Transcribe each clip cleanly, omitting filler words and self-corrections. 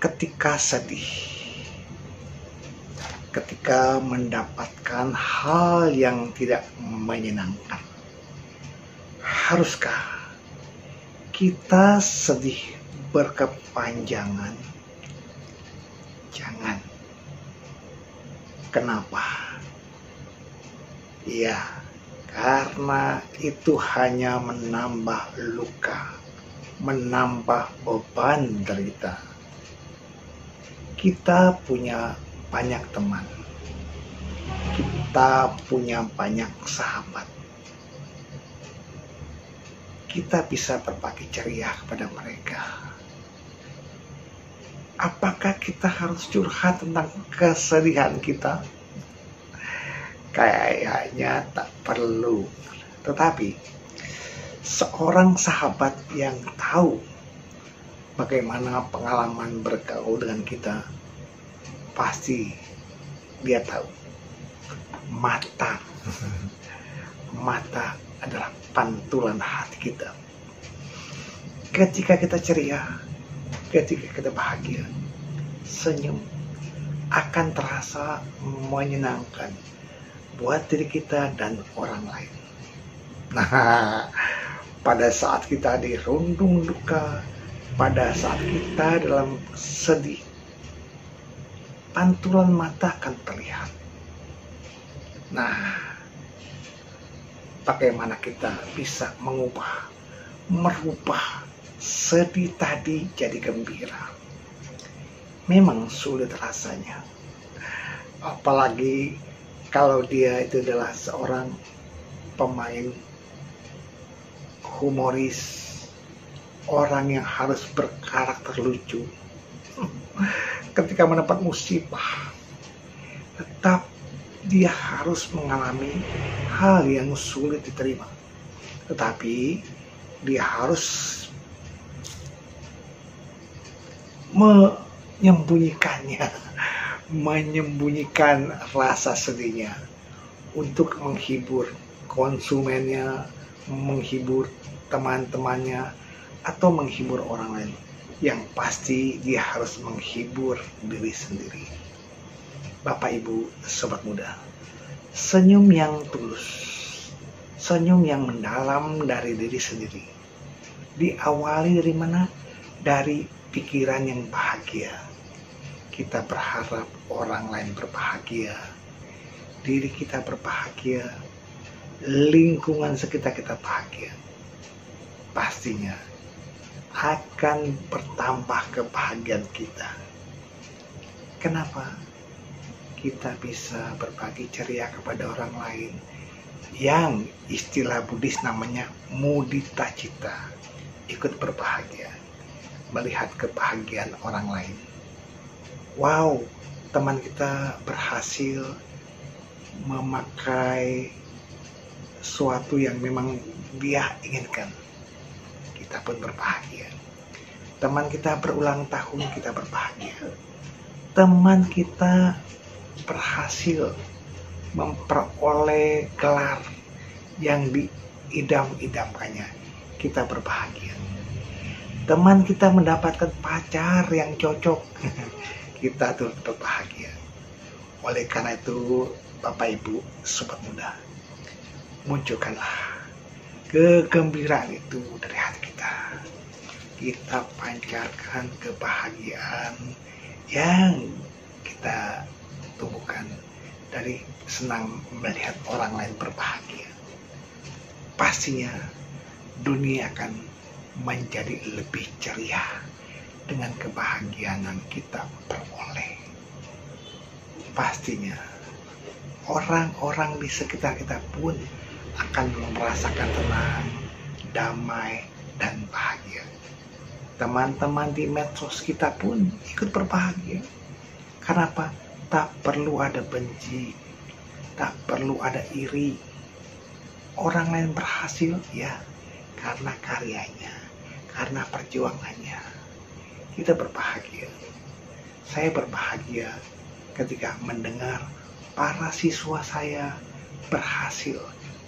ketika sedih, ketika mendapatkan hal yang tidak menyenangkan, haruskah kita sedih berkepanjangan? Jangan. Kenapa? Ya, karena itu hanya menambah luka, menambah beban derita. Kita punya banyak teman, kita punya banyak sahabat. Kita bisa berbagi ceria kepada mereka. Apakah kita harus curhat tentang kesedihan kita? Kayaknya tak perlu. Tetapi seorang sahabat yang tahu bagaimana pengalaman bergaul dengan kita, pasti dia tahu mata adalah pantulan hati kita. Ketika kita ceria, ketika kita bahagia, senyum akan terasa menyenangkan buat diri kita dan orang lain. Nah, pada saat kita dirundung duka, pada saat kita dalam sedih, pantulan mata akan terlihat. Nah, bagaimana kita bisa merubah sedih tadi jadi gembira? Memang sulit rasanya, apalagi kalau dia itu adalah seorang pemain humoris, orang yang harus berkarakter lucu. Ketika mendapat musibah, tetap dia harus mengalami hal yang sulit diterima, tetapi dia harus menyembunyikan rasa sedihnya untuk menghibur konsumennya, menghibur teman-temannya, atau menghibur orang lain. Yang pasti dia harus menghibur diri sendiri. Bapak, Ibu, Sobat Muda, senyum yang tulus, senyum yang mendalam dari diri sendiri, diawali dari mana? Dari pikiran yang bahagia. Kita berharap orang lain berbahagia, diri kita berbahagia, lingkungan sekitar kita bahagia. Pastinya akan bertambah kebahagiaan kita. Kenapa? Kita bisa berbagi ceria kepada orang lain, yang istilah Buddhis namanya mudita cita, ikut berbahagia melihat kebahagiaan orang lain. Wow, teman kita berhasil memakai sesuatu yang memang dia inginkan, kita pun berbahagia. Teman kita berulang tahun, kita berbahagia. Teman kita berhasil memperoleh gelar yang diidam-idamkannya, kita berbahagia. Teman kita mendapatkan pacar yang cocok, kita tuh berbahagia. Oleh karena itu, Bapak, Ibu, Sobat Muda, munculkanlah kegembiraan itu dari hati kita. Kita pancarkan kebahagiaan yang kita tumbuhkan dari senang melihat orang lain berbahagia. Pastinya dunia akan menjadi lebih ceria dengan kebahagiaan yang kita peroleh. Pastinya orang-orang di sekitar kita pun akan merasakan tenang, damai, dan bahagia. Teman-teman di medsos kita pun ikut berbahagia. Kenapa? Tak perlu ada benci, tak perlu ada iri. Orang lain berhasil, ya, karena karyanya, karena perjuangannya. Kita berbahagia. Saya berbahagia ketika mendengar para siswa saya berhasil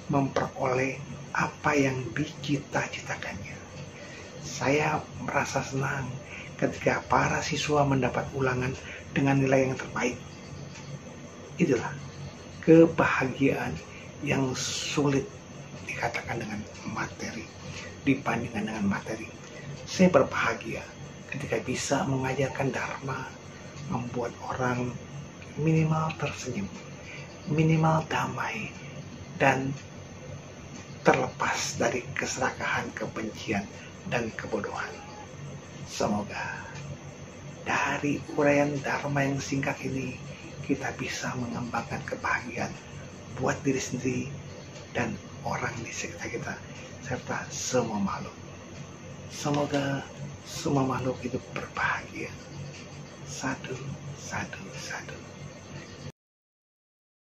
memperoleh apa yang dicita-citakannya. Saya merasa senang ketika para siswa mendapat ulangan dengan nilai yang terbaik. Itulah kebahagiaan yang sulit dikatakan dengan materi, dibandingkan dengan materi. Saya berbahagia ketika bisa mengajarkan dharma, membuat orang minimal tersenyum, minimal damai, dan terlepas dari keserakahan, kebencian, dan kebodohan. Semoga dari uraian dharma yang singkat ini kita bisa mengembangkan kebahagiaan buat diri sendiri dan orang di sekitar kita, serta semua makhluk. Semoga semua makhluk hidup berbahagia. Sadu, sadu, sadu.